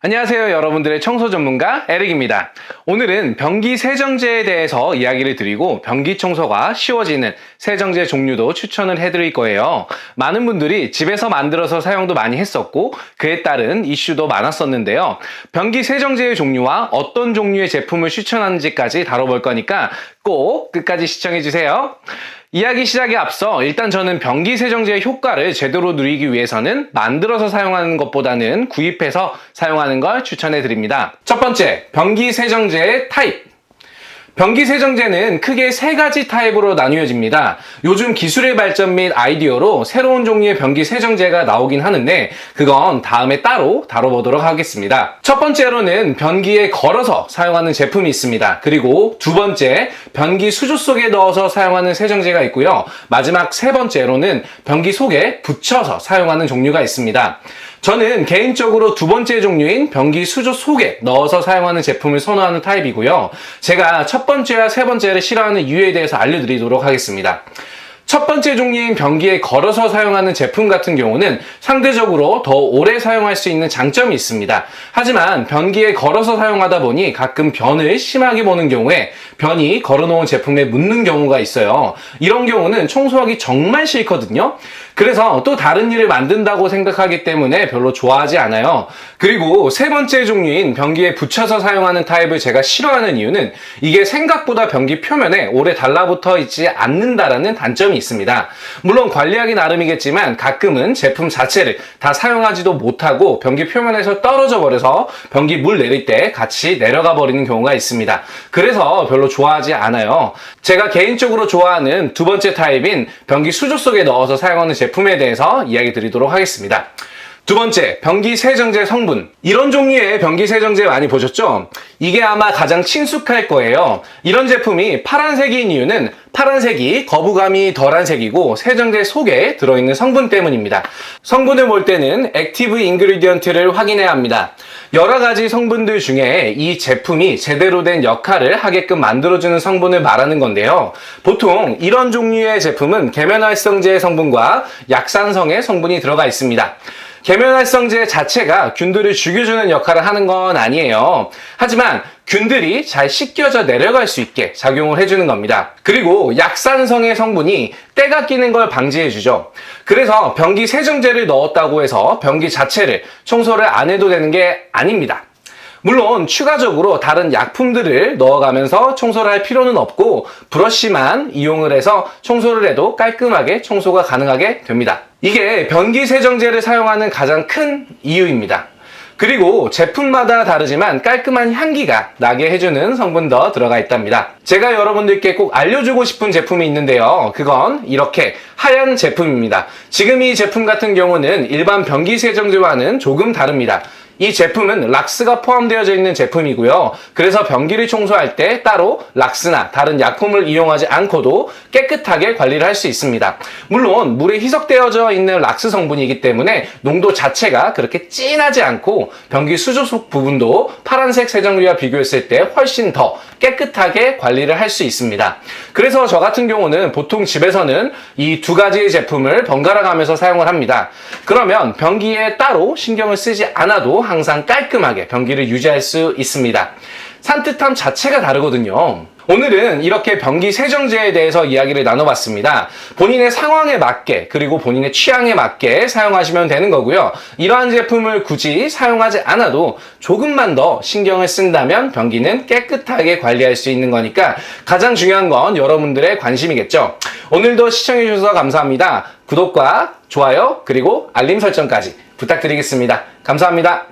안녕하세요, 여러분들의 청소 전문가 에릭입니다. 오늘은 변기 세정제에 대해서 이야기를 드리고 변기 청소가 쉬워지는 세정제 종류도 추천을 해드릴 거예요. 많은 분들이 집에서 만들어서 사용도 많이 했었고 그에 따른 이슈도 많았었는데요. 변기 세정제의 종류와 어떤 종류의 제품을 추천하는지까지 다뤄볼 거니까 꼭 끝까지 시청해주세요. 이야기 시작에 앞서 일단 저는 변기 세정제의 효과를 제대로 누리기 위해서는 만들어서 사용하는 것보다는 구입해서 사용하는 걸 추천해 드립니다. 첫 번째, 변기 세정제의 타입. 변기 세정제는 크게 세 가지 타입으로 나뉘어집니다. 요즘 기술의 발전 및 아이디어로 새로운 종류의 변기 세정제가 나오긴 하는데 그건 다음에 따로 다뤄보도록 하겠습니다. 첫 번째로는 변기에 걸어서 사용하는 제품이 있습니다. 그리고 두 번째, 변기 수조 속에 넣어서 사용하는 세정제가 있고요. 마지막 세 번째로는 변기 속에 붙여서 사용하는 종류가 있습니다. 저는 개인적으로 두 번째 종류인 변기 수조 속에 넣어서 사용하는 제품을 선호하는 타입이고요. 제가 첫 번째와 세 번째를 싫어하는 이유에 대해서 알려드리도록 하겠습니다. 첫 번째 종류인 변기에 걸어서 사용하는 제품 같은 경우는 상대적으로 더 오래 사용할 수 있는 장점이 있습니다. 하지만 변기에 걸어서 사용하다 보니 가끔 변을 심하게 보는 경우에 변이 걸어놓은 제품에 묻는 경우가 있어요. 이런 경우는 청소하기 정말 싫거든요. 그래서 또 다른 일을 만든다고 생각하기 때문에 별로 좋아하지 않아요. 그리고 세 번째 종류인 변기에 붙여서 사용하는 타입을 제가 싫어하는 이유는 이게 생각보다 변기 표면에 오래 달라붙어 있지 않는다라는 단점이 있습니다. 물론 관리하기 나름이겠지만 가끔은 제품 자체를 다 사용하지도 못하고 변기 표면에서 떨어져 버려서 변기 물 내릴 때 같이 내려가 버리는 경우가 있습니다. 그래서 별로 좋아하지 않아요. 제가 개인적으로 좋아하는 두 번째 타입인 변기 수조 속에 넣어서 사용하는 제품에 대해서 이야기 드리도록 하겠습니다. 두 번째, 변기 세정제 성분. 이런 종류의 변기 세정제 많이 보셨죠? 이게 아마 가장 친숙할 거예요. 이런 제품이 파란색인 이유는 파란색이 거부감이 덜한 색이고 세정제 속에 들어있는 성분 때문입니다. 성분을 볼 때는 액티브 인그리디언트를 확인해야 합니다. 여러 가지 성분들 중에 이 제품이 제대로 된 역할을 하게끔 만들어주는 성분을 말하는 건데요. 보통 이런 종류의 제품은 계면활성제 성분과 약산성의 성분이 들어가 있습니다. 계면활성제 자체가 균들을 죽여주는 역할을 하는 건 아니에요. 하지만 균들이 잘 씻겨져 내려갈 수 있게 작용을 해주는 겁니다. 그리고 약산성의 성분이 때가 끼는 걸 방지해주죠. 그래서 변기 세정제를 넣었다고 해서 변기 자체를 청소를 안 해도 되는 게 아닙니다. 물론 추가적으로 다른 약품들을 넣어가면서 청소를 할 필요는 없고 브러쉬만 이용을 해서 청소를 해도 깔끔하게 청소가 가능하게 됩니다. 이게 변기 세정제를 사용하는 가장 큰 이유입니다. 그리고 제품마다 다르지만 깔끔한 향기가 나게 해주는 성분도 들어가 있답니다. 제가 여러분들께 꼭 알려주고 싶은 제품이 있는데요. 그건 이렇게 하얀 제품입니다. 지금 이 제품 같은 경우는 일반 변기 세정제와는 조금 다릅니다. 이 제품은 락스가 포함되어져 있는 제품이고요. 그래서 변기를 청소할 때 따로 락스나 다른 약품을 이용하지 않고도 깨끗하게 관리를 할 수 있습니다. 물론 물에 희석되어져 있는 락스 성분이기 때문에 농도 자체가 그렇게 진하지 않고 변기 수조 속 부분도 파란색 세정제와 비교했을 때 훨씬 더 깨끗하게 관리를 할 수 있습니다. 그래서 저 같은 경우는 보통 집에서는 이 두 가지의 제품을 번갈아 가면서 사용을 합니다. 그러면 변기에 따로 신경을 쓰지 않아도 항상 깔끔하게 변기를 유지할 수 있습니다. 산뜻함 자체가 다르거든요. 오늘은 이렇게 변기 세정제에 대해서 이야기를 나눠봤습니다. 본인의 상황에 맞게 그리고 본인의 취향에 맞게 사용하시면 되는 거고요. 이러한 제품을 굳이 사용하지 않아도 조금만 더 신경을 쓴다면 변기는 깨끗하게 관리할 수 있는 거니까 가장 중요한 건 여러분들의 관심이겠죠. 오늘도 시청해주셔서 감사합니다. 구독과 좋아요 그리고 알림 설정까지 부탁드리겠습니다. 감사합니다.